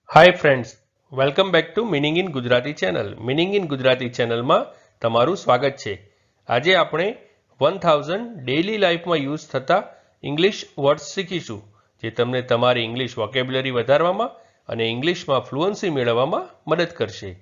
Hi friends, welcome back to meaning in Gujarati channel. Meaning in Gujarati ચેનલમાં તમારું સ્વાગત છે. આજે આપણે 1000 ડેઇલી લાઈફમાં યુઝ થતા ઇંગ્લિશ વર્ડ્સ શીખીશું, જે તમને તમારી ઇંગ્લિશ વોકેબ્યુલરી વધારવામાં અને ઇંગ્લિશમાં ફ્લુઅન્સી મેળવવામાં મદદ કરશે.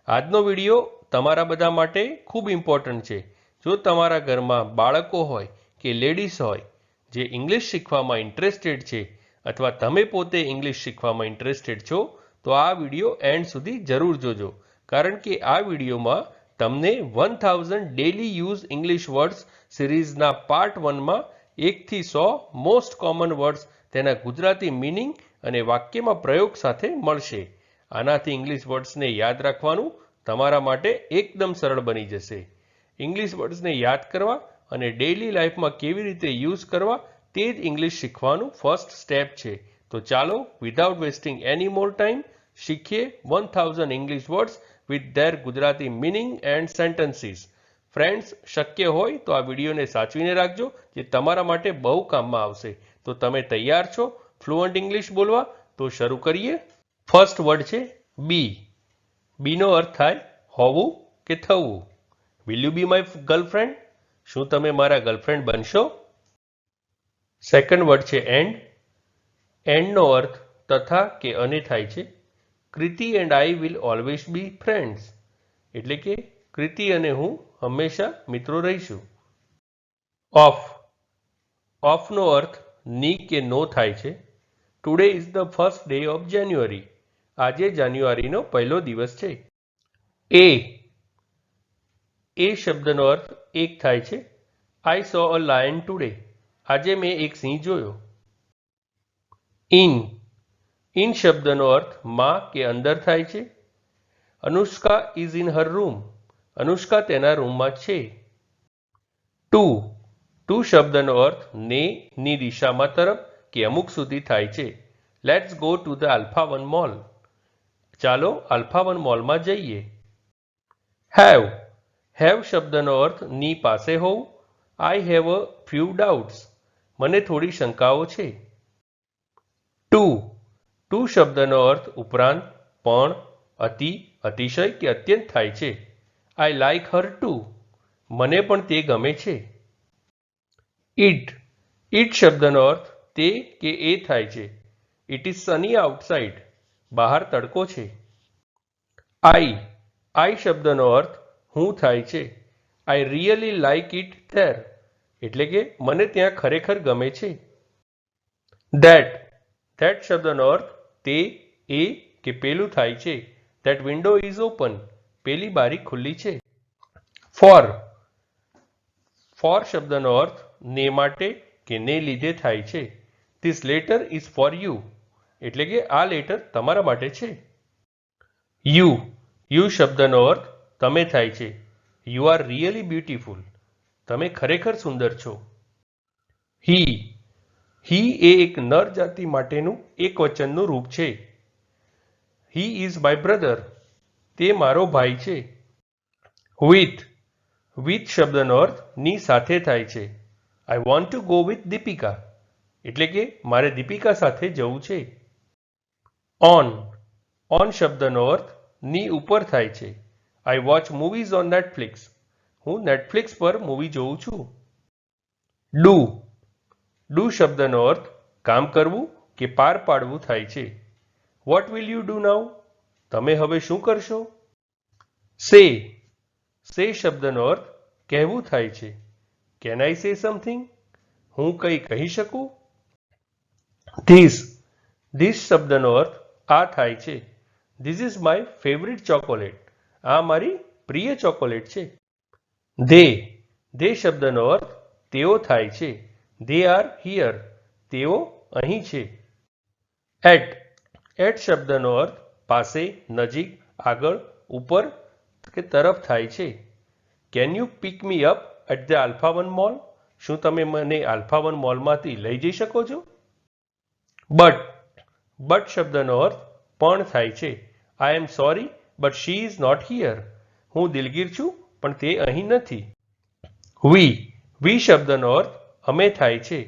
આજનો વિડીયો તમારા બધા માટે ખૂબ ઇમ્પોર્ટન્ટ છે. જો તમારા ઘરમાં બાળકો હોય કે લેડીઝ હોય જે ઇંગ્લિશ શીખવામાં ઇન્ટરેસ્ટેડ છે અથવા તમે પોતે ઇંગ્લિશ શીખવામાં ઇન્ટરેસ્ટેડ છો, તો આ વિડીયો એન્ડ સુધી જરૂર જોજો, કારણ કે આ વિડીયોમાં તમને 1000 ડેલી યુઝ ઇંગ્લિશ વર્ડ્સ સિરીઝના પાર્ટ 1માં 1 થી 100 મોસ્ટ કોમન વર્ડ્સ તેના ગુજરાતી મિનિંગ અને વાક્યમાં પ્રયોગ સાથે મળશે. આનાથી ઇંગ્લિશ વર્ડ્સને યાદ રાખવાનું તમારા માટે એકદમ સરળ બની જશે. ઇંગ્લિશ વર્ડ્સને યાદ કરવા અને ડેઇલી લાઈફમાં કેવી રીતે યુઝ કરવા તે જ ઇંગ્લિશ શીખવાનું ફર્સ્ટ સ્ટેપ છે. તો ચાલો વિધાઉટ વેસ્ટિંગ એની મોર ટાઈમ શીખીએ 1000 English words with their Gujarati meaning and sentences. Friends, શક્ય હોય તો આ વિડીયોને સાચવીને રાખજો, જે તમારા માટે બહુ કામમાં આવશે. તો તમે તૈયાર છો ફ્લુઅન્ટ ઇંગ્લિશ બોલવા? તો શરૂ કરીએ. ફર્સ્ટ વર્ડ છે બી. બીનો અર્થ થાય હોવું કે થવું. Will you be my girlfriend? શું તમે મારા ગર્લફ્રેન્ડ બનશો? સેકન્ડ વર્ડ છે એન્ડ. એન્ડનો અર્થ તથા કે અને થાય છે. Kriti and I will always be friends, એટલે કે કૃતિ અને હું હંમેશા મિત્રો રહીશું. ઓફ. ઓફનો અર્થ ની કે નો થાય છે. Today is the first day of January. આજે જાન્યુઆરીનો પહેલો દિવસ છે. એ. એ શબ્દનો અર્થ એક થાય છે. આઈ સો અ લાયન ટુડે. આજે મેં એક સિંહ જોયો. ઇન. ઇન શબ્દનો અર્થ માં કે અંદર થાય છે. Anushka is in her room. Anushka તેના રૂમમાં છે. ટુ. ટુ શબ્દનો અર્થ ને ની દિશામાં તરફ કે અમુક સુધી થાય છે. Let's go to the Alpha 1 mall. ચાલો આલ્ફા 1 મોલમાં જઈએ. હેવ. હેવ શબ્દનો અર્થ ની પાસે હોવું. I have a few doubts. મને થોડી શંકાઓ છે. ટુ. ટુ શબ્દનો અર્થ ઉપરાંત, પણ, અતિ, અતિશય કે અત્યંત થાય છે. I like her too. મને પણ તે ગમે છે. ઇટ. ઇટ શબ્દનો અર્થ તે કે એ થાય છે. It is Sunny outside. બહાર તડકો છે. આઈ. આઈ શબ્દનો અર્થ હું થાય છે. I really like it there. એટલે કે મને ત્યાં ખરેખર ગમે છે. ધેટ. ધેટ શબ્દનો અર્થ તે, એ કે પેલું થાય છે. That window is open. પેલી બારી ખુલ્લી છે. ફોર. ફોર શબ્દનો અર્થ ને માટે કે ને લીધે થાય છે. This letter is for you. એટલે કે આ લેટર તમારા માટે છે. યુ. યુ શબ્દનો અર્થ તમે થાય છે. You are really beautiful. તમે ખરેખર સુંદર છો. હી. હી એ એક નર જાતિ માટેનું એક વચનનું રૂપ છે. He is my brother. તે મારો ભાઈ છે. વિથ. વિથ શબ્દનો અર્થ ની સાથે થાય છે. I want to go with Deepika. એટલે કે મારે દીપિકા સાથે જવું છે. ઓન. ઓન શબ્દનો અર્થ ની ઉપર થાય છે. આઈ વોચ મૂવીઝ ઓન નેટફ્લિક્સ. હું નેટફ્લિક્સ પર મૂવી જોઉં છું. ડુ. ડુ શબ્દનો અર્થ કામ કરવું કે પાર પાડવું થાય છે. વોટ વિલ યુ ડુ નાઉ? તમે હવે શું કરશો? સે. સે શબ્દનો અર્થ કહેવું થાય છે. Can I say something? હું કંઈ કહી શકું? ધીસ. ધીસ શબ્દનો અર્થ આ થાય છે. This is my favourite chocolate. આ મારી પ્રિય ચોકોલેટ છે. ધે. ધે શબ્દનો અર્થ તેઓ થાય છે. They are here. તેઓ અહીં છે. એટ. એટ શબ્દનો અર્થ પાસે, નજીક, આગળ, ઉપર કે તરફ થાય છે. Can you pick me up at the Alpha 1 mall? શું તમે મને આલ્ફા 1 મોલમાંથી લઈ જઈ શકો છો? બટ. બટ શબ્દનો અર્થ પણ થાય છે. I am sorry but she is not here. હું દિલગીર છું પણ તે અહીં નથી. વી. વી શબ્દનો અર્થ અમે થાય છે.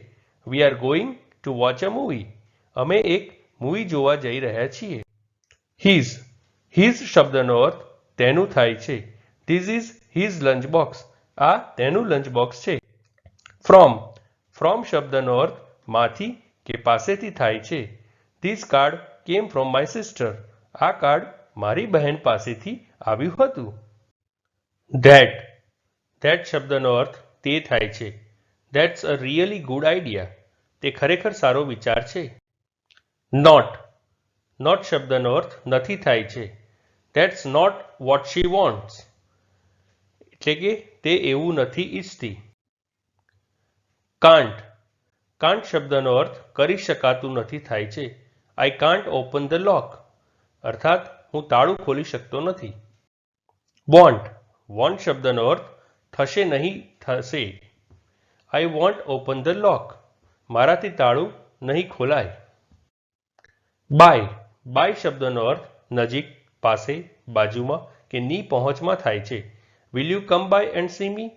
We are going to watch a movie. અમે એક મૂવી જોવા જઈ રહ્યા છીએ. હિઝ હિઝ શબ્દનો અર્થ તેનું થાય છે. This is his lunch box. આ તેનું લંચ બોક્સ છે. ફ્રોમ શબ્દનો અર્થ માંથી કે પાસેથી થાય છે. This card came from my sister. આ કાર્ડ મારી બહેન પાસેથી આવ્યું હતું. ધેટ શબ્દનો અર્થ તે થાય છે. That's a really good idea. તે ખરેખર સારો વિચાર છે. નોટ શબ્દનો અર્થ નથી થાય છે. That's not what she wants. એટલે કે તે એવું નથી ઈચ્છતી. કાન્ટ શબ્દનો અર્થ કરી શકાતું નથી થાય છે. આઈ કાન્ટ ઓપન ધ લોક. અર્થાત હું તાળું ખોલી શકતો નથી. વોન્ટ શબ્દનો અર્થ થશે નહીં થશે. આઈ વોન્ટ ઓપન ધ લોક. મારાથી તાળું નહીં ખોલાય. બાય શબ્દનો અર્થ નજીક, પાસે, બાજુમાં કે ની પહોંચમાં થાય છે. Will you come by and see me.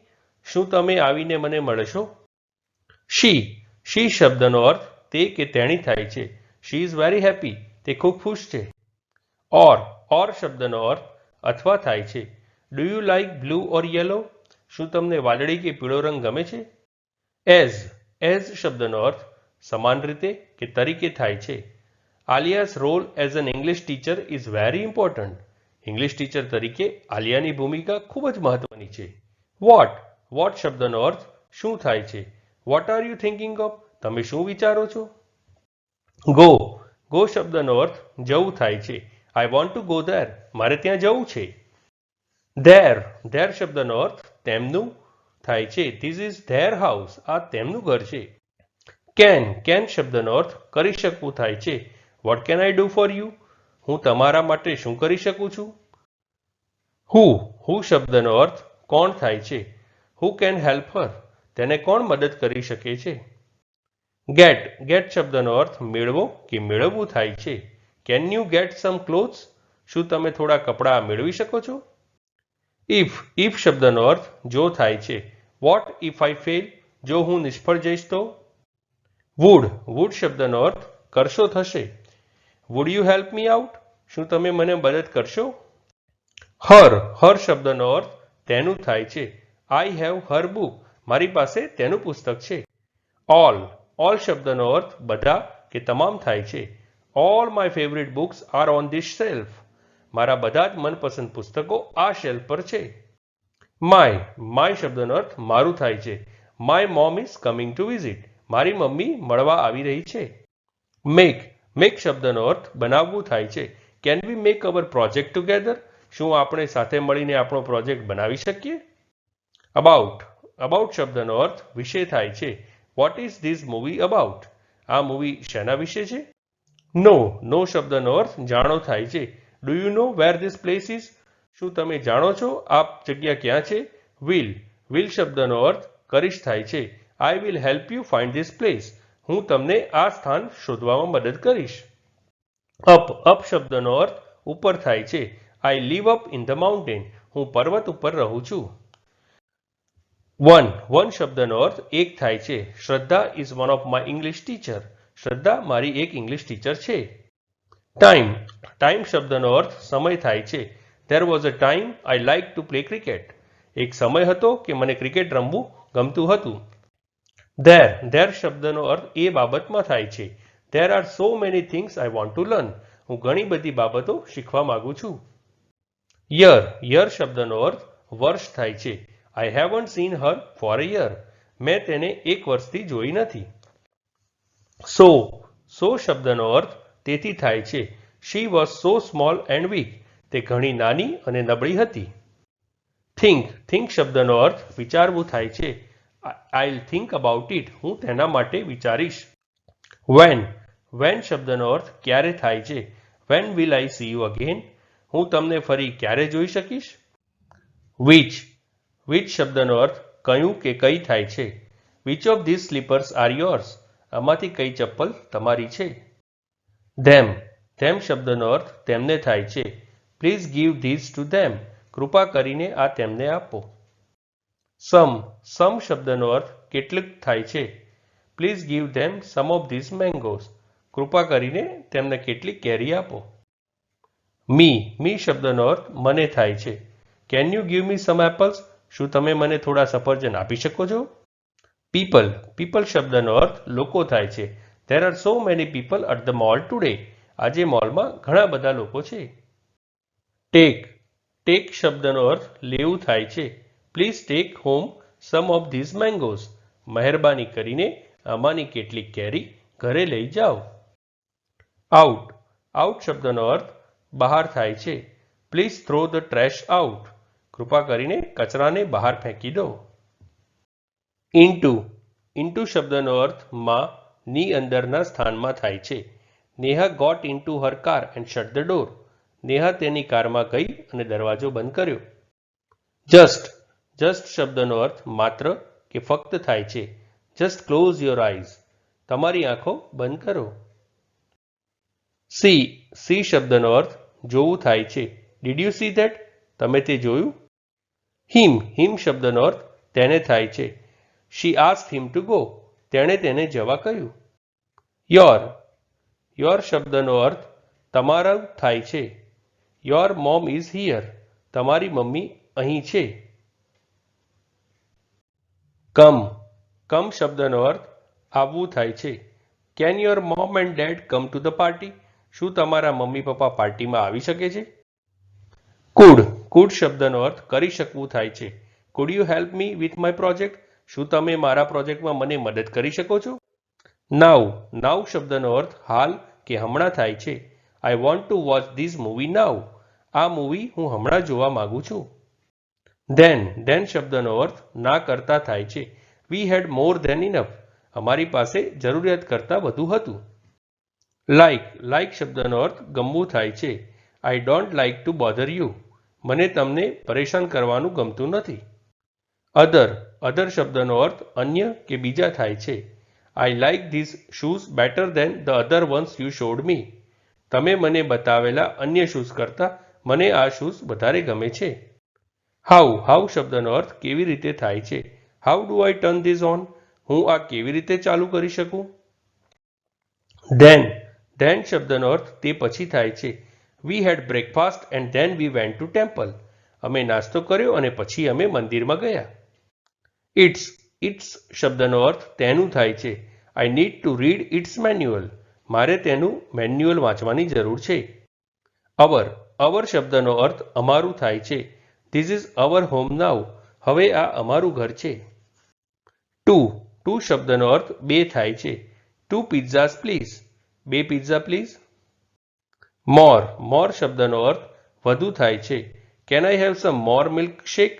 શું તમે આવીને મને મળશો? શી શબ્દનો અર્થ તે કે તેણી થાય છે. She is very happy. તે ખૂબ ખુશ છે. ઓર શબ્દનો અર્થ અથવા થાય છે. Do you like blue or yellow. શું તમને વાદળી કે પીળો રંગ ગમે છે? એઝ શબ્દનો અર્થ સમાન રીતે કે તરીકે થાય છે. Alia's role as an English teacher is very important. English teacher તરીકે આલિયાની ભૂમિકા ખૂબ જ મહત્વની છે. વોટ શબ્દનો અર્થ શું થાય છે. What are you thinking of. તમે શું વિચારો છો? ગો શબ્દનો અર્થ જવું થાય છે. I want to go there. મારે ત્યાં જવું છે. ધેર શબ્દનો અર્થ તેમનું થાય છે. This is there house. આ તેમનું ઘર છે. કેન શબ્દનો અર્થ કરી શકવું થાય છે. What can I do for you. હું તમારા માટે શું કરી શકું છું? હુ શબ્દનો અર્થ કોણ થાય છે. Who can help her. તેને કોણ મદદ કરી શકે છે? ગેટ શબ્દનો અર્થ મેળવો કે મેળવવું થાય છે. Can you get sum clothes. શું તમે થોડા કપડાં મેળવી શકો છો? ઇફ શબ્દનો અર્થ જો થાય છે. Vote if I fail. જો હું નિષ્ફળ જઈશ તો? વુડ શબ્દનો અર્થ કરશો થશે. Would you help me out. શું તમે મને મદદ કરશો? હર શબ્દનો અર્થ તેનું થાય છે. I have Har book. મારી પાસે તેનું પુસ્તક છે. ઓલ શબ્દનો અર્થ બધા કે તમામ થાય છે. All my favourite books are on this shelf. મારા બધા જ મનપસંદ પુસ્તકો આ શેલ્ફ પર છે. માય શબ્દનો અર્થ મારું થાય છે. My mom is coming to visit. મારી મમ્મી મળવા આવી રહી છે. મેક શબ્દનો અર્થ બનાવવું થાય છે. Can we make hour project together. શું આપણે સાથે મળીને આપણો પ્રોજેક્ટ બનાવી શકીએ? અબાઉટ શબ્દનો અર્થ વિશે થાય છે. What is this movie about. આ મૂવી શેના વિશે છે? નો શબ્દનો અર્થ જાણો થાય છે. Do you know where this place is. શું તમે જાણો છો આ જગ્યા ક્યાં છે? વિલ શબ્દનો અર્થ કરીશ થાય છે. I will help you find this place. હું તમને આ સ્થાન શોધવામાં મદદ કરીશ. અપ શબ્દનો અર્થ ઉપર થાય છે. I live up in the mountain. હું પર્વત ઉપર રહું છું. વન શબ્દનો અર્થ એક થાય છે. શ્રદ્ધા is one of my English teacher. શ્રદ્ધા મારી એક ઇંગ્લિશ ટીચર છે. ટાઈમ શબ્દનો અર્થ સમય થાય છે. There was a time I like to play cricket. એક સમય હતો કે મને ક્રિકેટ રમવું ગમતું હતું. ધેર શબ્દનો અર્થ એ બાબતમાં થાય છે. There are so many things I want to learn. હું ઘણી બધી બાબતો શીખવા માંગુ છું. યર શબ્દનો અર્થ વર્ષ થાય છે. I haven't seen her for a year. મેં તેને એક વર્ષથી જોઈ નથી. સો શબ્દનો અર્થ તેથી થાય છે. She was so small and weak. તે ઘણી નાની અને નબળી હતી. થિંક શબ્દનો અર્થ વિચારવું થાય છે. I'll think about it. હું તેના માટે વિચારીશ. વેન શબ્દનો અર્થ ક્યારે થાય છે. When will I C you again. હું તમને ફરી ક્યારે જોઈ શકીશ? વિચ શબ્દનો અર્થ કયું કે કઈ થાય છે. Which of this slippers are yours. આમાંથી કઈ ચપ્પલ તમારી છે? ધેમ શબ્દનો અર્થ તેમને થાય છે. Please give this to them. કૃપા કરીને આ તેમને આપો. સમ શબ્દનો અર્થ કેટલીક થાય છે. Please give them some of this mangoes. કૃપા કરીને તેમને કેટલીક કેરી આપો. મી શબ્દનો અર્થ મને થાય છે. Can you give me some apples? શું તમે મને થોડા સફરજન આપી શકો છો? પીપલ શબ્દનો અર્થ લોકો થાય છે. There are so many people at the mall today. આજે મોલમાં ઘણા બધા લોકો છે. ટેક શબ્દનો અર્થ લેવું થાય છે. Please take home some of these mangoes. મહેરબાની કરીને આમાંની કેટલીક કેરી ઘરે લઈ જાઓ. આઉટ શબ્દનો અર્થ બહાર થાય છે. Please throw the trash out. કૃપા કરીને કચરાને બહાર ફેંકી દો. ઇન્ટુ શબ્દનો અર્થ માં ની અંદરના સ્થાનમાં થાય છે. Neha got into her car and shut the door. Neha તેની કારમાં ગઈ અને દરવાજો બંધ કર્યો. જસ્ટ શબ્દનો અર્થ માત્ર કે ફક્ત થાય છે. Just close your eyes. તમારી આંખો બંધ કરો. સી શબ્દનો અર્થ જોવું થાય છે. Did you C that? તમે તે જોયું? હિમ શબ્દનો અર્થ તેને થાય છે. શી આસ્ક્ડ હિમ ટુ ગો. તેણે તેને જવા કહ્યું. યોર શબ્દનો અર્થ તમારા થાય છે. Your mom is here. તમારી મમ્મી અહીં છે. કમ શબ્દનો અર્થ આવવું થાય છે. Can your mom and dad come to the party? શું તમારા મમ્મી પપ્પા પાર્ટીમાં આવી શકે છે? કુડ શબ્દનો અર્થ કરી શકવું થાય છે. Food you help me with my project? શું તમે મારા પ્રોજેક્ટમાં મને મદદ કરી શકો છો? નાઉ શબ્દનો અર્થ હાલ કે હમણાં થાય છે. I want to watch this movie now. આ મૂવી હું હમણાં જોવા માંગુ છું. ધેન શબ્દનો અર્થ ના કરતા થાય છે. We head more than enough. અમારી પાસે જરૂરિયાત કરતાં વધુ હતું. લાઇક શબ્દનો અર્થ ગમવું થાય છે. I don't like to bother you. મને તમને પરેશાન કરવાનું ગમતું નથી. અધર શબ્દનો અર્થ અન્ય કે બીજા થાય છે. I like this shoes better than the other ones you showed me. તમે મને બતાવેલા અન્ય શૂઝ કરતાં મને આ શૂઝ વધારે ગમે છે. હાઉ શબ્દનો અર્થ કેવી રીતે થાય છે. How do I turn this on? હું આ કેવી રીતે ચાલુ કરી શકું? ધેન શબ્દનો અર્થ તે પછી થાય છે. We had breakfast and then we went to temple. અમે નાસ્તો કર્યો અને પછી અમે મંદિરમાં ગયા. ઇટ્સ શબ્દનો અર્થ તેનું થાય છે. I need to read its manual. મારે તેનું મેન્યુઅલ વાંચવાની જરૂર છે. અવર શબ્દનો અર્થ અમારું થાય છે. ધીસ ઇઝ અવર હોમ નાઉ. હવે આ અમારું ઘર છે. ટુ શબ્દનો અર્થ બે થાય છે. Two pizzas please. બે પિઝા પ્લીઝ. મોર શબ્દનો અર્થ વધુ થાય છે. Can I have some more milkshake?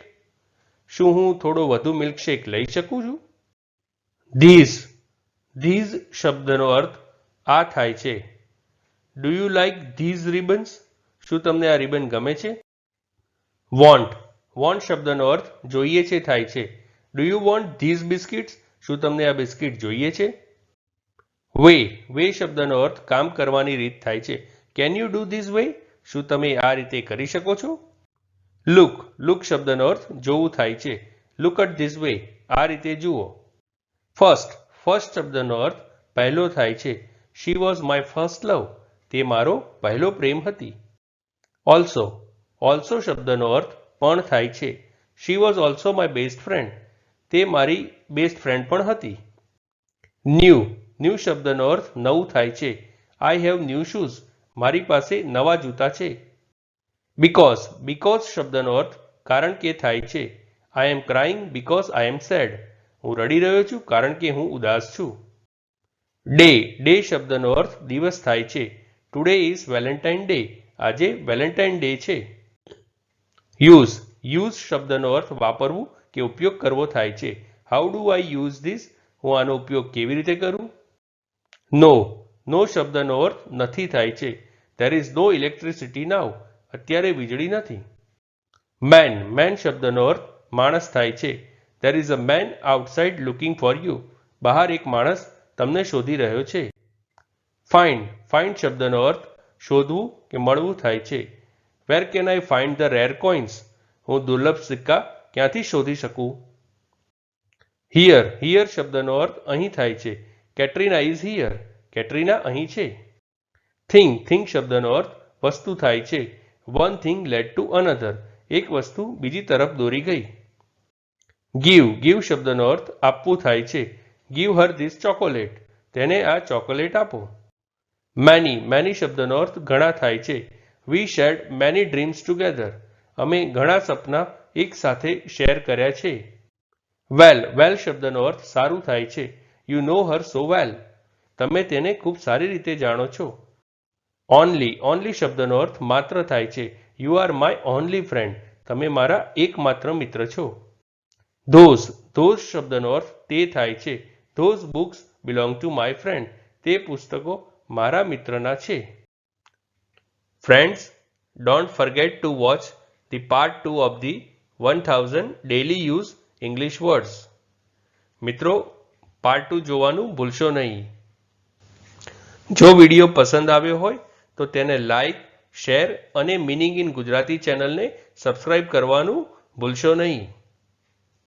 શું હું થોડો વધુ મિલ્કશેક લઈ શકું છું? ધીઝ શબ્દનો અર્થ આ થાય છે. Do you like these ribbons? શું તમને આ રિબન ગમે છે? વોન્ટ શબ્દનો અર્થ જોઈએ છે થાય છે. Do you want these biscuits? શું તમને આ બિસ્કિટ જોઈએ છે? વે શબ્દનો અર્થ કામ કરવાની રીત થાય છે. Can you do these way? શું તમે આ રીતે કરી શકો છો? લુક શબ્દનો અર્થ જોવું થાય છે. Look at these way. આ રીતે જુઓ. ફર્સ્ટ શબ્દનો અર્થ પહેલો થાય છે. She was my first love. તે મારો પહેલો પ્રેમ હતી. ઓલ્સો શબ્દનો અર્થ પણ થાય છે. She was also my best friend. તે મારી બેસ્ટ ફ્રેન્ડ પણ હતી. ન્યૂ શબ્દનો અર્થ નવું થાય છે. I have new shoes. મારી પાસે નવા જૂતા છે. બીકોઝ શબ્દનો અર્થ કારણ કે થાય છે. I am crying because I am sad. હું રડી રહ્યો છું કારણ કે હું ઉદાસ છું. ડે શબ્દનો અર્થ દિવસ થાય છે. Today is Valentine day. આજે વેલેન્ટાઇન ડે છે. યુઝ શબ્દનો અર્થ વાપરવું કે ઉપયોગ કરવો થાય છે. How do I use this? હું આનો ઉપયોગ કેવી રીતે કરું? નો શબ્દનો અર્થ નથી થાય છે. There is no electricity now. અત્યારે વીજળી નથી. મેન શબ્દનો અર્થ માણસ થાય છે. There is a man outside looking for you. બહાર એક માણસ તમને શોધી રહ્યો છે. ફાઇન્ડ શબ્દનો અર્થ શોધવું કે મળવું થાય છે. Where can I find the rare coins? હું દુર્લભ સિક્કા ક્યાંથી શોધી શકું? હિયર શબ્દનો અર્થ અહીં થાય છે. Katrina is here. કેટરીના અહીં છે. થિંક શબ્દનો અર્થ વસ્તુ થાય છે. One thing lead to another. એક વસ્તુ બીજી તરફ દોરી ગઈ. ગીવ શબ્દનો અર્થ આપવું થાય છે. Give her this chocolate. તેને આ ચોકોલેટ આપો. મેની શબ્દનો અર્થ ઘણા થાય છે. વી શેર્ડ મેની ડ્રીમ્સ ટુગેધર. અમે ઘણા સપના એક સાથે શેર કર્યા છે. વેલ શબ્દનો અર્થ સારું થાય છે. યુ નો હર સો વેલ. તમે તેને ખૂબ સારી રીતે જાણો છો. ઓનલી શબ્દનો અર્થ માત્ર થાય છે. You are my only friend. તમે મારા એકમાત્ર મિત્ર છો. ધોઝ શબ્દનો અર્થ તે થાય છે. Those books belong to my friend. તે પુસ્તકો મારા મિત્રના છે. Friends, don't forget two watch the part 2 of the 1000 daily use English words. મિત્રો, પાર્ટ 2 જોવાનું ભૂલશો નહીં. જો વિડીયો પસંદ આવ્યો હોય તો તેને લાઈક, શેર અને મિનિંગ ઇન ગુજરાતી ચેનલને સબસ્ક્રાઇબ કરવાનું ભૂલશો નહીં.